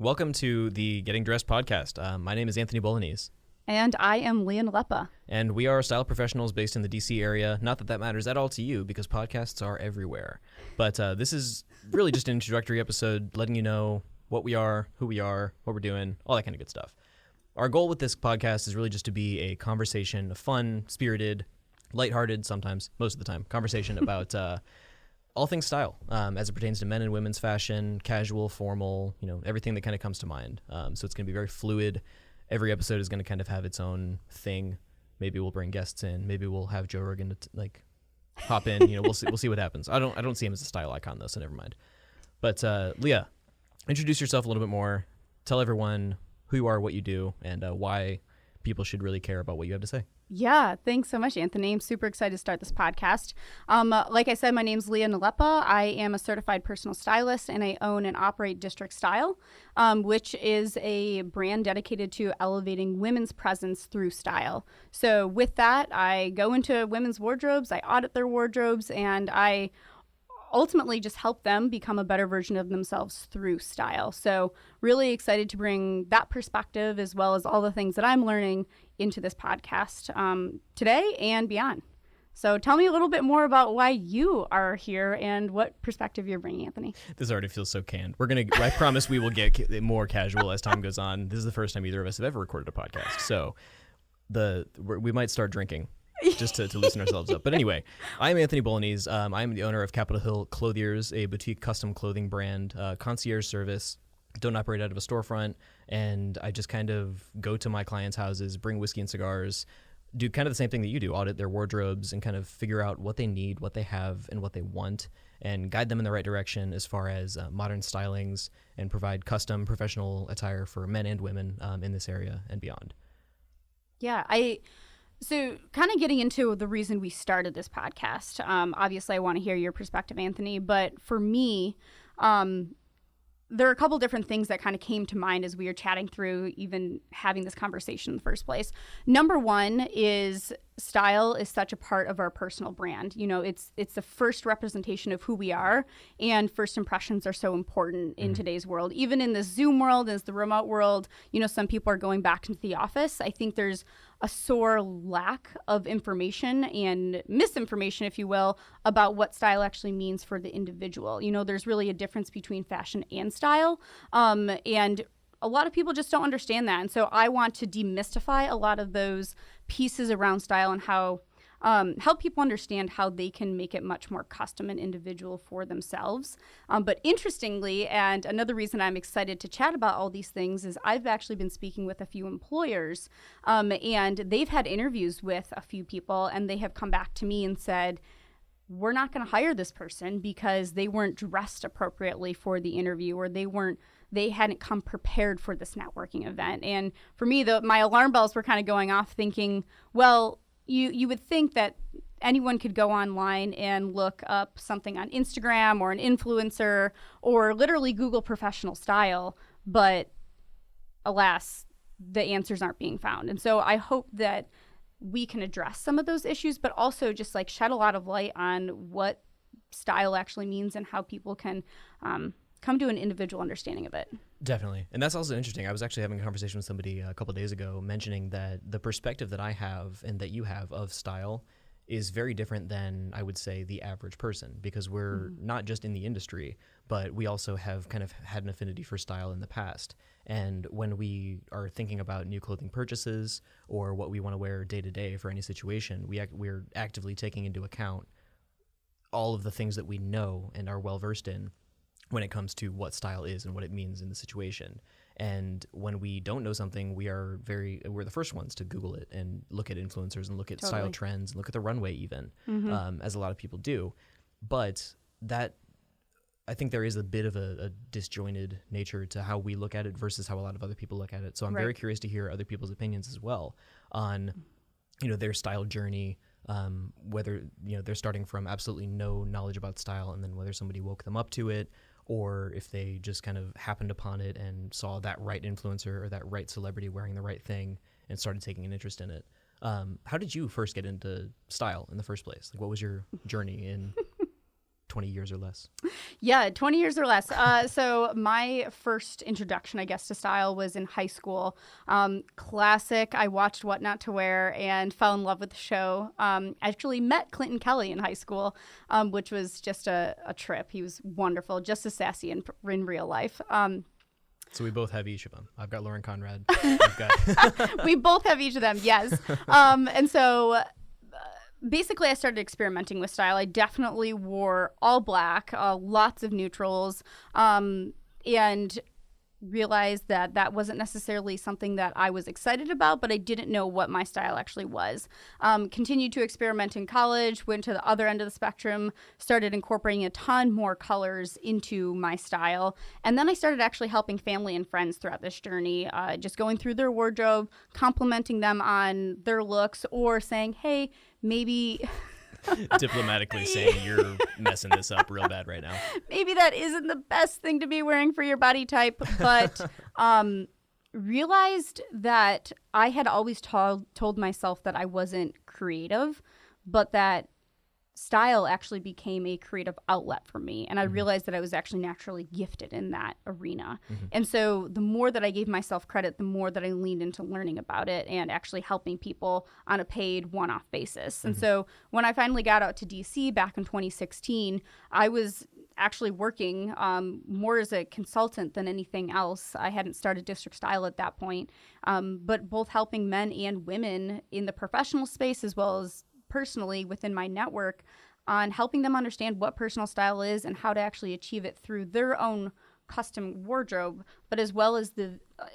Welcome to the Getting Dressed podcast. My name is Anthony Bolognese. And I am Leon Leppa. And we are style professionals based in the DC area. Not that that matters at all to you because podcasts are everywhere. But this is really just an introductory episode letting you know what we are, who we are, what we're doing, all that kind of good stuff. Our goal with this podcast is really just to be a conversation, a fun, spirited, lighthearted, sometimes, most of the time, conversation about all things style as it pertains to men and women's fashion, casual, formal, everything that kind of comes to mind. So it's going to be very fluid. Every episode is going to kind of have its own thing. Maybe we'll bring guests in. Maybe we'll have Joe Rogan to hop in. We'll see what happens. I don't see him as a style icon though, so never mind. But Leah, introduce yourself a little bit more. Tell everyone who you are, what you do, and why people should really care about what you have to say. Yeah, thanks so much, Anthony. I'm super excited to start this podcast. Like I said, my name's Leah Leppa. I am a certified personal stylist, and I own and operate District Style, which is a brand dedicated to elevating women's presence through style. So with that, I go into women's wardrobes, I audit their wardrobes, and I ultimately just help them become a better version of themselves through style. So really excited to bring that perspective as well as all the things that I'm learning into this podcast today and beyond. So tell me a little bit more about why you are here and what perspective you're bringing, Anthony. This already feels so canned. I promise we will get more casual as time goes on. This is the first time either of us have ever recorded a podcast. So we might start drinking. Just to loosen ourselves up. But anyway, I'm Anthony Bolognese. I'm the owner of Capitol Hill Clothiers, a boutique custom clothing brand, concierge service. Don't operate out of a storefront. And I just kind of go to my clients' houses, bring whiskey and cigars, do kind of the same thing that you do, audit their wardrobes and kind of figure out what they need, what they have, and what they want, and guide them in the right direction as far as modern stylings and provide custom professional attire for men and women in this area and beyond. Yeah, So kind of getting into the reason we started this podcast, obviously I want to hear your perspective, Anthony, but for me, there are a couple different things that kind of came to mind as we were chatting through even having this conversation in the first place. Number one is style is such a part of our personal brand. It's the first representation of who we are, and first impressions are so important in today's world. Even in the Zoom world, as the remote world, some people are going back into the office. I think there's a sore lack of information and misinformation, if you will, about what style actually means for the individual. There's really a difference between fashion and style, and a lot of people just don't understand that. And so I want to demystify a lot of those pieces around style and how help people understand how they can make it much more custom and individual for themselves. But interestingly, and another reason I'm excited to chat about all these things is I've actually been speaking with a few employers, and they've had interviews with a few people, and they have come back to me and said, we're not going to hire this person because they weren't dressed appropriately for the interview, or they hadn't come prepared for this networking event. And for me, my alarm bells were kind of going off thinking, well, you would think that anyone could go online and look up something on Instagram or an influencer or literally Google professional style, but alas, the answers aren't being found. And so I hope that we can address some of those issues, but also just shed a lot of light on what style actually means and how people can come to an individual understanding of it. Definitely. And that's also interesting. I was actually having a conversation with somebody a couple of days ago mentioning that the perspective that I have and that you have of style is very different than, I would say, the average person, because we're not just in the industry, but we also have kind of had an affinity for style in the past. And when we are thinking about new clothing purchases or what we want to wear day to day for any situation, we're actively taking into account all of the things that we know and are well versed in when it comes to what style is and what it means in the situation. And when we don't know something, we're the first ones to Google it and look at influencers and look at style trends and look at the runway even, as a lot of people do. But I think there is a bit of a disjointed nature to how we look at it versus how a lot of other people look at it. So I'm very curious to hear other people's opinions as well on, their style journey, whether, they're starting from absolutely no knowledge about style and then whether somebody woke them up to it, or if they just kind of happened upon it and saw that right influencer or that right celebrity wearing the right thing and started taking an interest in it. How did you first get into style in the first place? What was your journey in 20 years or less. Yeah, 20 years or less. So my first introduction, I guess, to style was in high school. Classic. I watched What Not to Wear and fell in love with the show. Actually met Clinton Kelly in high school, which was just a trip. He was wonderful, just as sassy in real life. So we both have each of them. I've got Lauren Conrad. You've got We both have each of them, yes. And so basically I started experimenting with style. I definitely wore all black, lots of neutrals, and realized that that wasn't necessarily something that I was excited about, but I didn't know what my style actually was. Continued to experiment in college, went to the other end of the spectrum, started incorporating a ton more colors into my style. And then I started actually helping family and friends throughout this journey, just going through their wardrobe, complimenting them on their looks, or saying, hey, maybe... diplomatically saying you're messing this up real bad right now. Maybe that isn't the best thing to be wearing for your body type, but realized that I had always told myself that I wasn't creative, but that style actually became a creative outlet for me. And I realized that I was actually naturally gifted in that arena. And so the more that I gave myself credit, the more that I leaned into learning about it and actually helping people on a paid one-off basis. And so when I finally got out to DC back in 2016, I was actually working more as a consultant than anything else. I hadn't started District Style at that point, but both helping men and women in the professional space as well as personally within my network on helping them understand what personal style is and how to actually achieve it through their own custom wardrobe, but as well as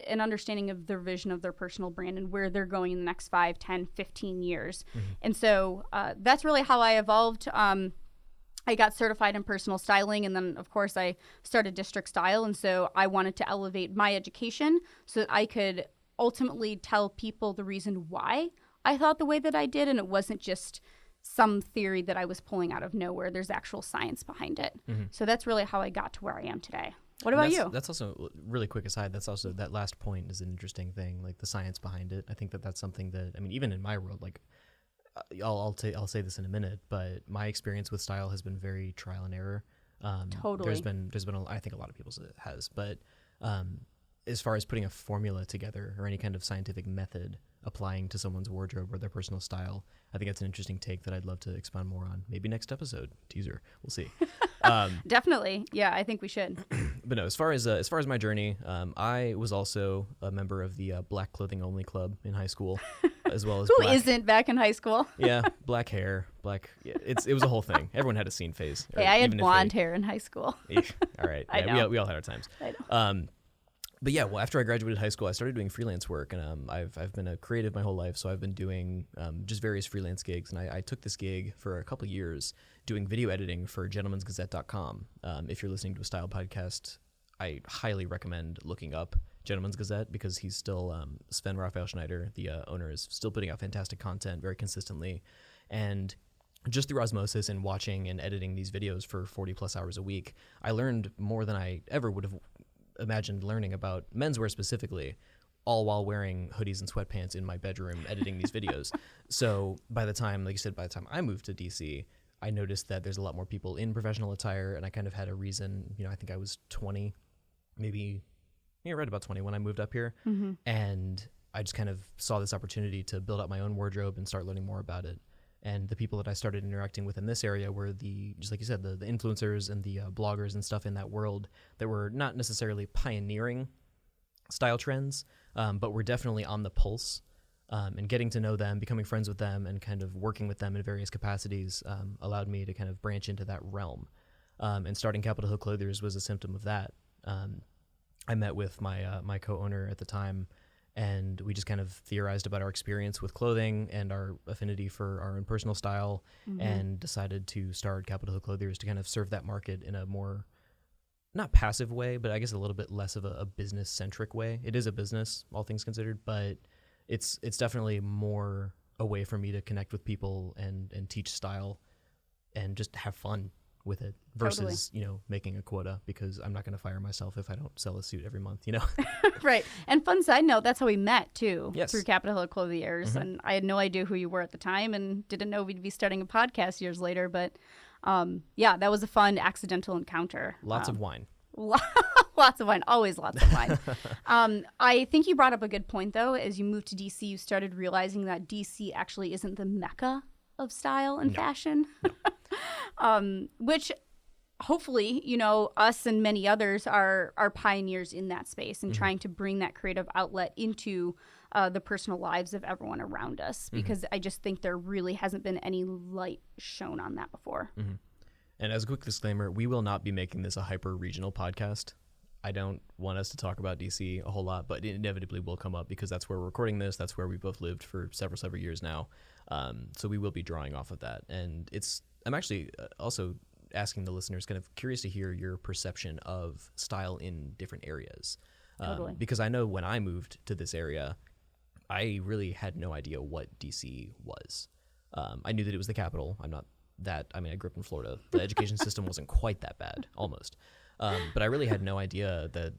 an understanding of their vision of their personal brand and where they're going in the next 5, 10, 15 years. And so that's really how I evolved. I got certified in personal styling, and then, of course, I started District Style. And so I wanted to elevate my education so that I could ultimately tell people the reason why I thought the way that I did, and it wasn't just some theory that I was pulling out of nowhere. There's actual science behind it. So that's really how I got to where I am today. What about you? That's also, really quick aside, that's also, that last point is an interesting thing, like the science behind it. I think that that's something that, I mean, even in my world, like, I'll say this in a minute, but my experience with style has been very trial and error. Totally. There's been I think a lot of people's has, but as far as putting a formula together or any kind of scientific method applying to someone's wardrobe or their personal style, I think it's an interesting take that I'd love to expound more on. Maybe next episode. Teaser. We'll see. Definitely. Yeah, I think we should. But no, as far as my journey, I was also a member of the Black Clothing Only Club in high school, as well as Who isn't back in high school? Yeah, black hair, Yeah, it was a whole thing. Everyone had a scene phase. Hey, I had blonde hair in high school. All right. I Yeah, know. we all had our times. I know. But yeah, well, after I graduated high school, I started doing freelance work, and I've been a creative my whole life, so I've been doing just various freelance gigs, and I took this gig for a couple years doing video editing for gentleman'sgazette.com. If you're listening to a style podcast, I highly recommend looking up Gentleman's Gazette because he's still, Sven Raphael Schneider, the owner, is still putting out fantastic content very consistently, and just through osmosis and watching and editing these videos for 40 plus hours a week, I learned more than I ever would have imagined learning about menswear specifically, all while wearing hoodies and sweatpants in my bedroom editing these videos. So by the time, like you said, by the time I moved to DC, I noticed that there's a lot more people in professional attire, and I kind of had a reason, I think I was 20, maybe, right about 20 when I moved up here. And I just kind of saw this opportunity to build out my own wardrobe and start learning more about it. And the people that I started interacting with in this area were just like you said, the influencers and the bloggers and stuff in that world that were not necessarily pioneering style trends, but were definitely on the pulse. And getting to know them, becoming friends with them, and kind of working with them in various capacities allowed me to kind of branch into that realm. And starting Capitol Hill Clothiers was a symptom of that. I met with my co-owner at the time, and we just kind of theorized about our experience with clothing and our affinity for our own personal style, and decided to start Capitol Hill Clothiers to kind of serve that market in a more, not passive way, but I guess a little bit less of a business-centric way. It is a business, all things considered, but it's definitely more a way for me to connect with people and teach style and just have fun with it versus, making a quota, because I'm not going to fire myself if I don't sell a suit every month, Right. And fun side note, that's how we met too, Yes. through Capitol Hill Clothiers. And I had no idea who you were at the time and didn't know we'd be starting a podcast years later. But Yeah, that was a fun accidental encounter. Lots of wine. Lots of wine, always lots of wine. I think you brought up a good point, though. As you moved to DC, you started realizing that DC actually isn't the mecca of style and fashion, which hopefully, us and many others are pioneers in that space and trying to bring that creative outlet into the personal lives of everyone around us, because I just think there really hasn't been any light shown on that before. And as a quick disclaimer, we will not be making this a hyper-regional podcast. I don't want us to talk about DC a whole lot, but it inevitably will come up because that's where we're recording this. That's where we both lived for several years now. So we will be drawing off of that. And I'm actually also asking the listeners, kind of curious to hear your perception of style in different areas. Totally. Because I know when I moved to this area, I really had no idea what DC was. I knew that it was the capital. I grew up in Florida. The education system wasn't quite that bad, almost. But I really had no idea that,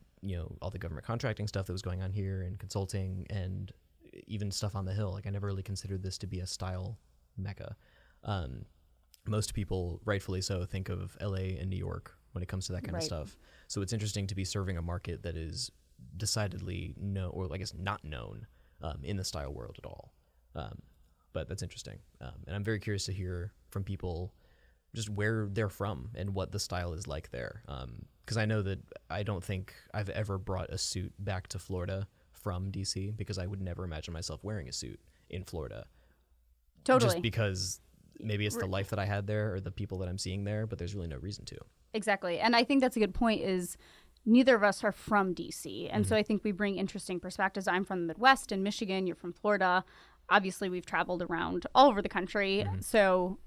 all the government contracting stuff that was going on here and consulting and even stuff on the Hill. Like, I never really considered this to be a style mecca. Most people, rightfully so, think of LA and New York when it comes to that kind of stuff. So it's interesting to be serving a market that is decidedly not known in the style world at all. But that's interesting. And I'm very curious to hear from people just where they're from and what the style is like there. Because I know that I don't think I've ever brought a suit back to Florida from DC, because I would never imagine myself wearing a suit in Florida. Totally. Just because maybe it's the life that I had there or the people that I'm seeing there, but there's really no reason to. Exactly. And I think that's a good point, is neither of us are from DC. And so I think we bring interesting perspectives. I'm from the Midwest in Michigan. You're from Florida. Obviously, we've traveled around all over the country. So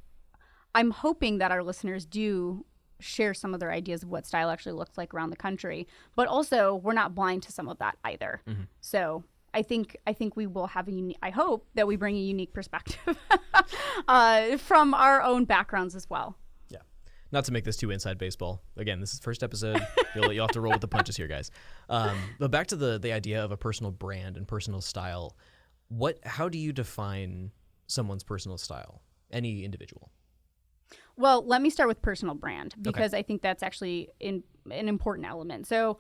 I'm hoping that our listeners do share some of their ideas of what style actually looks like around the country. But also, we're not blind to some of that either. So I think we will have I hope that we bring a unique perspective from our own backgrounds as well. Yeah. Not to make this too inside baseball. Again, this is the first episode. You'll have to roll with the punches here, guys. But back to the idea of a personal brand and personal style. How do you define someone's personal style? Any individual? Well, let me start with personal brand, because I think that's actually an important element. So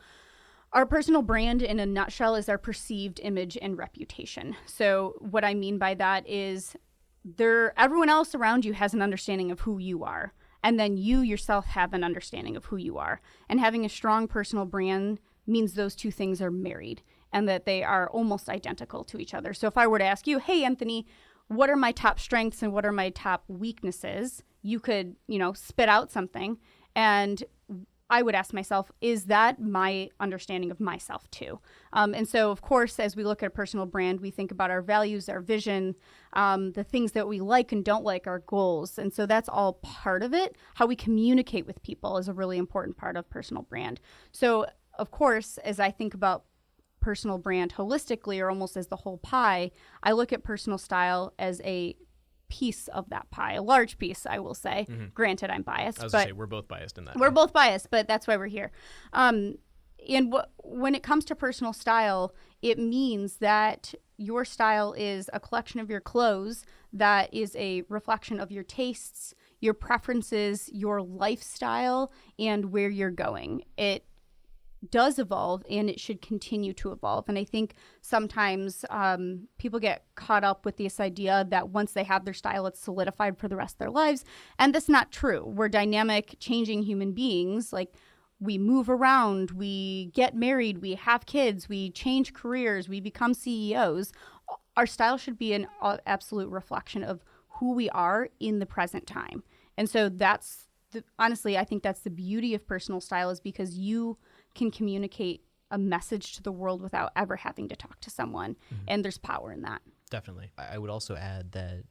our personal brand in a nutshell is our perceived image and reputation. So what I mean by that is everyone else around you has an understanding of who you are. And then you yourself have an understanding of who you are. And having a strong personal brand means those two things are married and that they are almost identical to each other. So if I were to ask you, hey, Anthony, what are my top strengths and what are my top weaknesses? You could, spit out something, and I would ask myself, is that my understanding of myself too? And so, of course, as we look at a personal brand, we think about our values, our vision, the things that we like and don't like, our goals. And so that's all part of it. How we communicate with people is a really important part of personal brand. So, of course, as I think about personal brand holistically, or almost as the whole pie, I look at personal style as a piece of that pie, a large piece, I will say. Granted, I'm biased. I was going to say, we're both biased in that. We're both biased, but that's why we're here. And when it comes to personal style, it means that your style is a collection of your clothes that is a reflection of your tastes, your preferences, your lifestyle, and where you're going. It does evolve, and it should continue to evolve. And I think sometimes people get caught up with this idea that once they have their style, it's solidified for the rest of their lives. And that's not true. We're dynamic, changing human beings. Like, we move around, we get married, we have kids, we change careers, we become CEOs. Our style should be an absolute reflection of who we are in the present time. And so honestly, I think that's the beauty of personal style, is because you can communicate a message to the world without ever having to talk to someone. And there's power in that. Definitely. I would also add that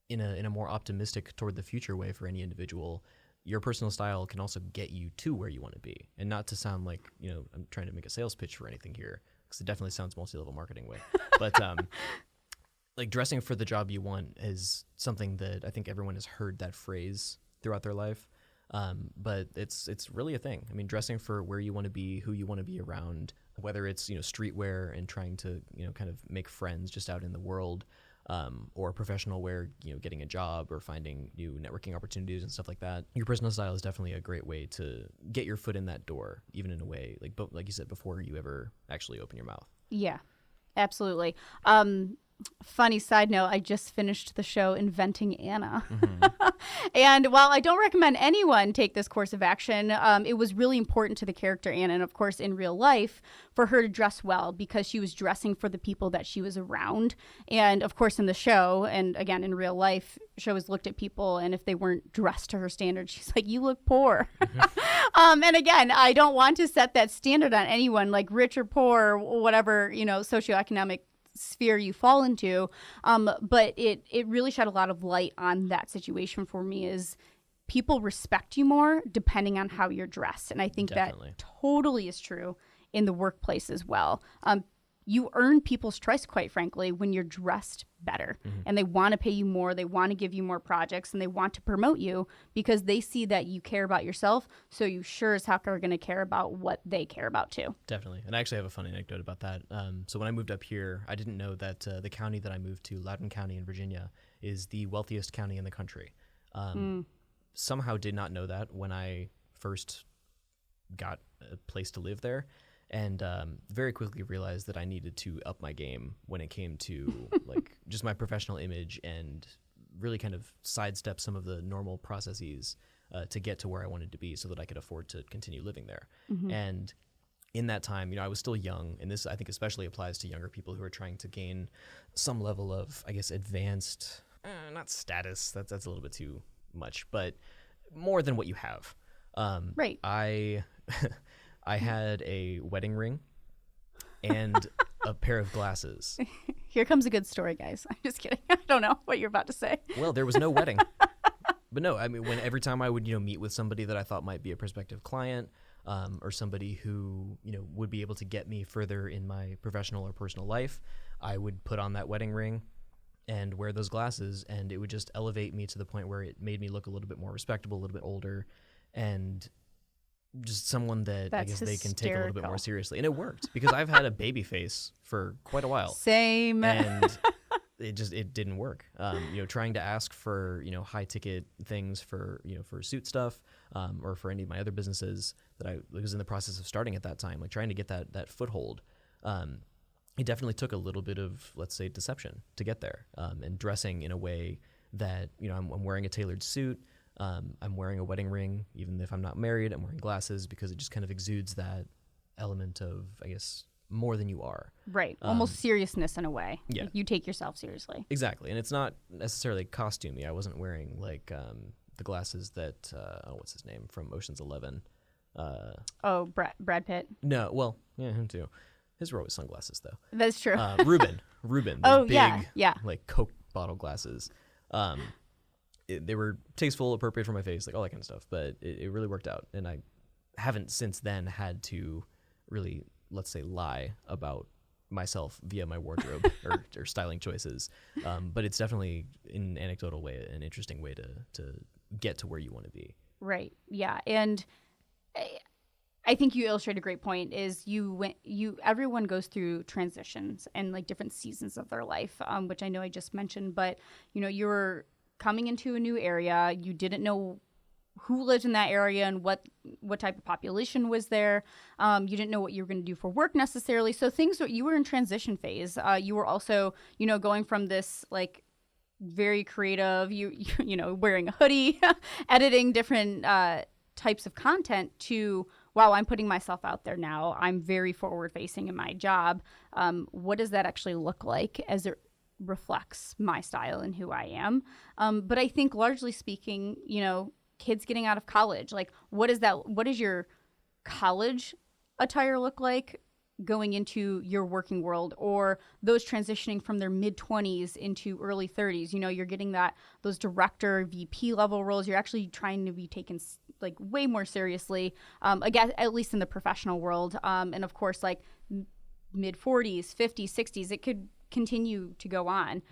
in a more optimistic toward the future way for any individual, your personal style can also get you to where you want to be. And not to sound like, I'm trying to make a sales pitch for anything here, because it definitely sounds multi-level marketing way. But like, dressing for the job you want is something that I think everyone has heard that phrase throughout their life. But it's really a thing. I mean, dressing for where you want to be, who you want to be around, whether it's, streetwear and trying to, kind of make friends just out in the world, or professional where, getting a job or finding new networking opportunities and stuff like that. Your personal style is definitely a great way to get your foot in that door, even in a way, like you said, before you ever actually open your mouth. Yeah, absolutely. Funny side note, I just finished the show Inventing Anna. And while I don't recommend anyone take this course of action, it was really important to the character Anna, and of course in real life, for her to dress well because she was dressing for the people that she was around. And of course in the show, and again in real life, she always looked at people, and if they weren't dressed to her standards, she's like, you look poor. And again, I don't want to set that standard on anyone, like rich or poor, whatever, socioeconomic sphere you fall into, but it really shed a lot of light on that situation for me. Is people respect you more depending on how you're dressed, and I think Definitely. that totally is true in the workplace as well. You earn people's trust, quite frankly, when you're dressed better, and they want to pay you more, they want to give you more projects, and they want to promote you because they see that you care about yourself, so you sure as heck are going to care about what they care about too. Definitely. And I actually have a fun anecdote about that. So when I moved up here, I didn't know that the county that I moved to, Loudoun County in Virginia, is the wealthiest county in the country. Somehow did not know that when I first got a place to live there. And very quickly realized that I needed to up my game when it came to like just my professional image and really kind of sidestep some of the normal processes to get to where I wanted to be so that I could afford to continue living there. And in that time, I was still young, and this I think especially applies to younger people who are trying to gain some level of, I guess, advanced, not status, that's a little bit too much, but more than what you have. Right. I had a wedding ring and a pair of glasses. Here comes a good story, guys. I'm just kidding. I don't know what you're about to say. Well, there was no wedding. But no, I mean, every time I would, meet with somebody that I thought might be a prospective client, or somebody who, would be able to get me further in my professional or personal life, I would put on that wedding ring and wear those glasses, and it would just elevate me to the point where it made me look a little bit more respectable, a little bit older, and just someone that I guess they can take a little bit more seriously. And it worked because I've had a baby face for quite a while. Same. And it didn't work. Trying to ask for, high ticket things for suit stuff, or for any of my other businesses that I was in the process of starting at that time, like trying to get that foothold. It definitely took a little bit of, let's say, deception to get there, and dressing in a way that, I'm wearing a tailored suit. I'm wearing a wedding ring, even if I'm not married. I'm wearing glasses because it just kind of exudes that element of, I guess, more than you are. Right. Almost seriousness in a way. Yeah. Like you take yourself seriously. Exactly. And it's not necessarily costumey. I wasn't wearing like the glasses that, what's his name from Ocean's 11? Brad Pitt. No, well, yeah, him too. His were always sunglasses though. That's true. Ruben. Oh, big, yeah. like Coke bottle glasses. They were tasteful, appropriate for my face, like all that kind of stuff. But it really worked out, and I haven't since then had to really, let's say, lie about myself via my wardrobe or styling choices. But it's definitely, in an anecdotal way, an interesting way to get to where you want to be. Right. Yeah. And I think you illustrate a great point. Is everyone goes through transitions and like different seasons of their life, which I know I just mentioned. But you're coming into a new area, you didn't know who lived in that area and what type of population was there. You didn't know what you were going to do for work necessarily. So you were in transition phase. You were also, going from this like very creative, wearing a hoodie, editing different types of content to, wow, I'm putting myself out there now. I'm very forward facing in my job. What does that actually look like as it reflects my style and who I am? But I think largely speaking, kids getting out of college, like what does your college attire look like going into your working world, or those transitioning from their mid-20s into early 30s? You're getting those director, VP level roles. You're actually trying to be taken like way more seriously, again, at least in the professional world. And of course, like mid-40s, 50s, 60s, it could continue to go on.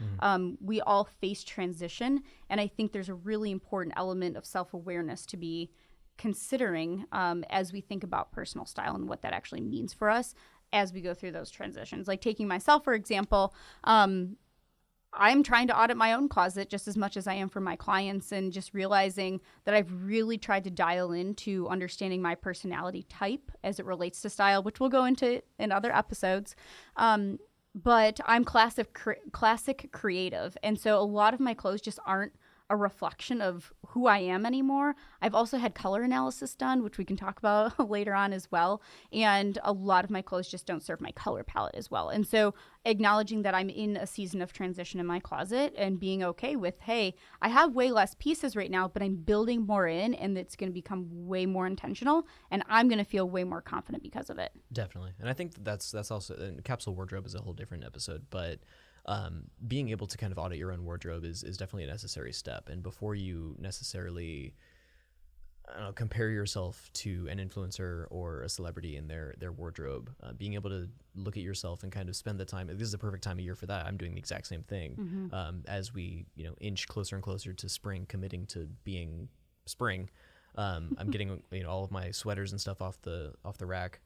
We all face transition, and I think there's a really important element of self-awareness to be considering as we think about personal style and what that actually means for us as we go through those transitions. Like taking myself, for example, I'm trying to audit my own closet just as much as I am for my clients, and just realizing that I've really tried to dial into understanding my personality type as it relates to style, which we'll go into in other episodes. But I'm classic creative. And so a lot of my clothes just aren't a reflection of who I am anymore. I've also had color analysis done, which we can talk about later on as well. And a lot of my clothes just don't serve my color palette as well. And so acknowledging that I'm in a season of transition in my closet and being okay with, hey, I have way less pieces right now, but I'm building more in, and it's going to become way more intentional, and I'm going to feel way more confident because of it. Definitely. And I think that's also, and capsule wardrobe is a whole different episode, but being able to kind of audit your own wardrobe is definitely a necessary step. And before you necessarily compare yourself to an influencer or a celebrity in their wardrobe, being able to look at yourself and kind of spend the time. This is the perfect time of year for that. I'm doing the exact same thing. As we inch closer and closer to spring, committing to being spring. I'm getting all of my sweaters and stuff off the rack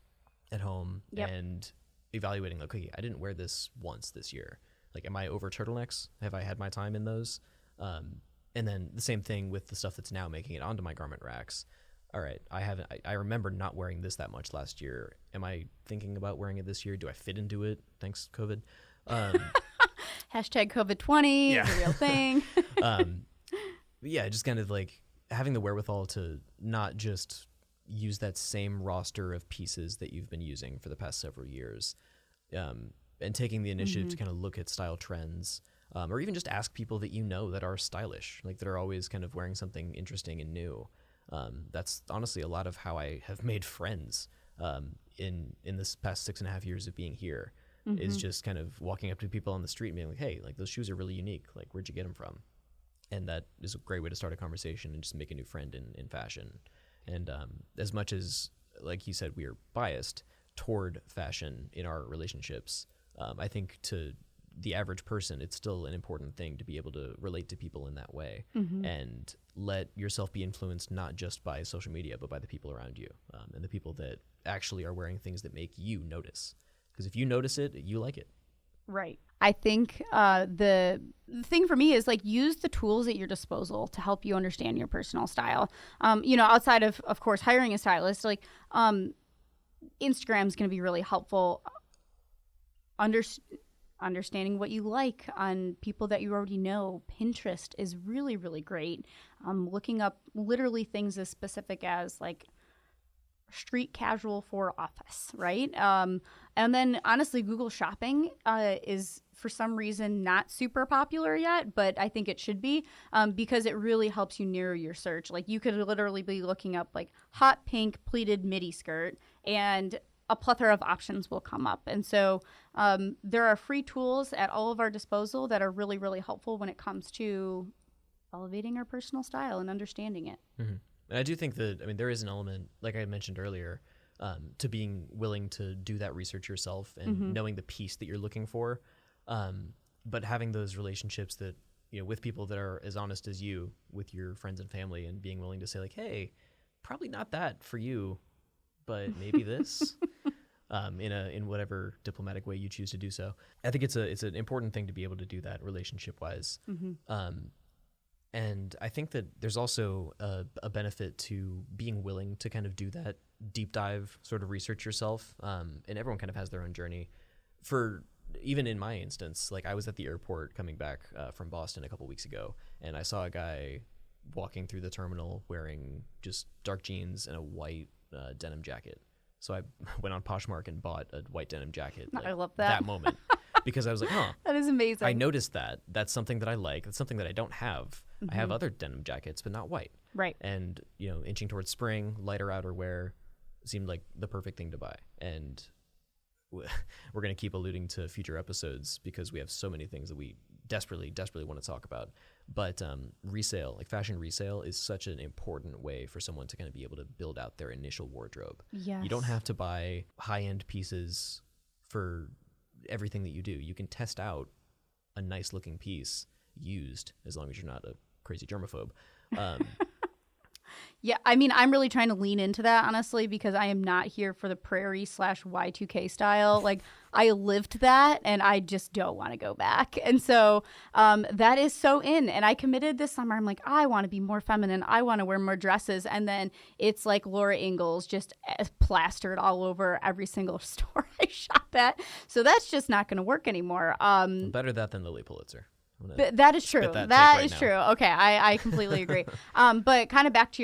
at home. Yep. And evaluating, like, okay, I didn't wear this once this year. Like, am I over turtlenecks? Have I had my time in those? And then the same thing with the stuff that's now making it onto my garment racks. All right, I remember not wearing this that much last year. Am I thinking about wearing it this year? Do I fit into it? Thanks, COVID. Hashtag COVID-20 is a real thing. Yeah, just kind of like having the wherewithal to not just use that same roster of pieces that you've been using for the past several years, and taking the initiative to kind of look at style trends, or even just ask people that that are stylish, like that are always kind of wearing something interesting and new. That's honestly a lot of how I have made friends in this past 6.5 years of being here, is just kind of walking up to people on the street and being like, hey, like those shoes are really unique. Like, where'd you get them from? And that is a great way to start a conversation and just make a new friend in fashion. And as much as, like you said, we are biased toward fashion in our relationships, I think to the average person, it's still an important thing to be able to relate to people in that way, and let yourself be influenced not just by social media, but by the people around you, and the people that actually are wearing things that make you notice. Because if you notice it, you like it. Right. I think the thing for me is, like, use the tools at your disposal to help you understand your personal style. Outside of course, hiring a stylist, like Instagram is going to be really helpful. Understanding what you like on people that you already know. Pinterest is really, really great. Looking up literally things as specific as like street casual for office, right? And then honestly, Google Shopping is for some reason not super popular yet, but I think it should be, because it really helps you narrow your search. Like, you could literally be looking up like hot pink pleated midi skirt, and a plethora of options will come up. And so there are free tools at all of our disposal that are really, really helpful when it comes to elevating our personal style and understanding it. And I do think that, there is an element, like I mentioned earlier, to being willing to do that research yourself and knowing the piece that you're looking for. But having those relationships that, with people that are as honest as you, with your friends and family, and being willing to say, like, hey, probably not that for you, but maybe this, in whatever diplomatic way you choose to do so. I think it's an important thing to be able to do that relationship wise. And I think that there's also a benefit to being willing to kind of do that deep dive sort of research yourself. And everyone kind of has their own journey. For even in my instance, like, I was at the airport coming back from Boston a couple weeks ago, and I saw a guy walking through the terminal wearing just dark jeans and a white denim jacket. So I went on Poshmark and bought a white denim jacket. I love that moment, because I was like, that is amazing. I noticed that. That's something that I like. That's something that I don't have. I have other denim jackets, but not white. Right. And, inching towards spring, lighter outerwear seemed like the perfect thing to buy. And we're going to keep alluding to future episodes because we have so many things that we desperately want to talk about. But resale, like fashion resale, is such an important way for someone to kind of be able to build out their initial wardrobe. Yes. You don't have to buy high-end pieces for everything that you do. You can test out a nice looking piece used, as long as you're not a crazy germaphobe, Yeah, I mean, I'm really trying to lean into that, honestly, because I am not here for the prairie/Y2K style. Like, I lived that, and I just don't want to go back. And so that is so in. And I committed this summer. I'm like, I want to be more feminine. I want to wear more dresses. And then it's like Laura Ingalls just plastered all over every single store I shop at. So that's just not going to work anymore. Better that than Lily Pulitzer. But that is true. That is true. Okay, I completely agree. But kind of back to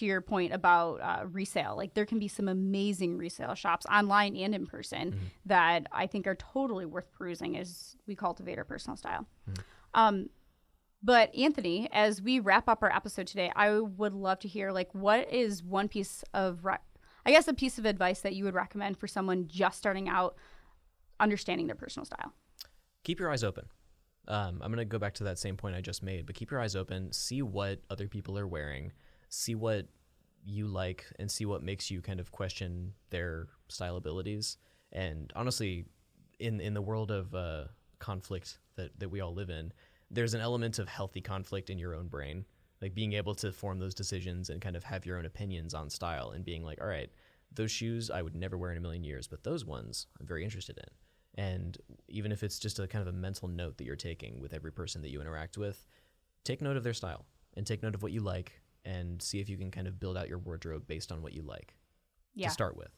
your point about resale, like there can be some amazing resale shops online and in person that I think are totally worth perusing as we cultivate our personal style. But Anthony, as we wrap up our episode today, I would love to hear like what is one piece of a piece of advice that you would recommend for someone just starting out understanding their personal style. Keep your eyes open. I'm going to go back to that same point I just made, but keep your eyes open, see what other people are wearing, see what you like, and see what makes you kind of question their style abilities. And honestly, in the world of conflict that we all live in, there's an element of healthy conflict in your own brain, like being able to form those decisions and kind of have your own opinions on style and being like, all right, those shoes I would never wear in a million years, but those ones I'm very interested in. And even if it's just a kind of a mental note that you're taking with every person that you interact with, take note of their style and take note of what you like and see if you can kind of build out your wardrobe based on what you like to start with.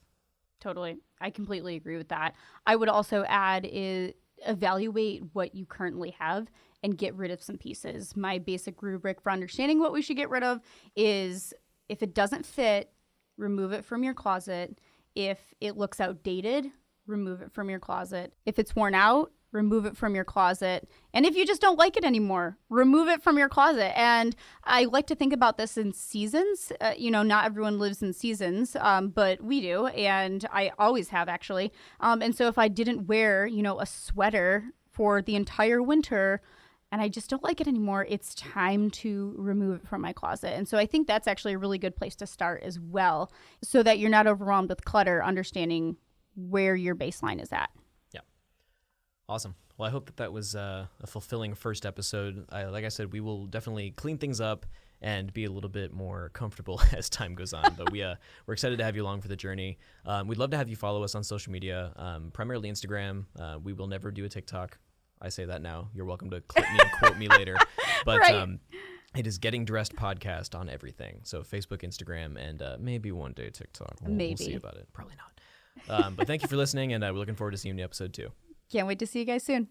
Totally. I completely agree with that. I would also add is evaluate what you currently have and get rid of some pieces. My basic rubric for understanding what we should get rid of is if it doesn't fit, remove it from your closet. If it looks outdated, remove it from your closet. If it's worn out, remove it from your closet. And if you just don't like it anymore, remove it from your closet. And I like to think about this in seasons. Not everyone lives in seasons, but we do. And I always have, actually. And so if I didn't wear, a sweater for the entire winter and I just don't like it anymore, it's time to remove it from my closet. And so I think that's actually a really good place to start as well, so that you're not overwhelmed with clutter, understanding where your baseline is at. Yeah. Awesome. Well, I hope that was a fulfilling first episode. Like I said, we will definitely clean things up and be a little bit more comfortable as time goes on. But we're excited to have you along for the journey. We'd love to have you follow us on social media, primarily Instagram. We will never do a TikTok. I say that now. You're welcome to clip me and quote me later. But right. It is Getting Dressed Podcast on everything. So Facebook, Instagram, and maybe one day TikTok. We'll see about it. Probably not. But thank you for listening, and we're looking forward to seeing you in episode 2. Can't wait to see you guys soon.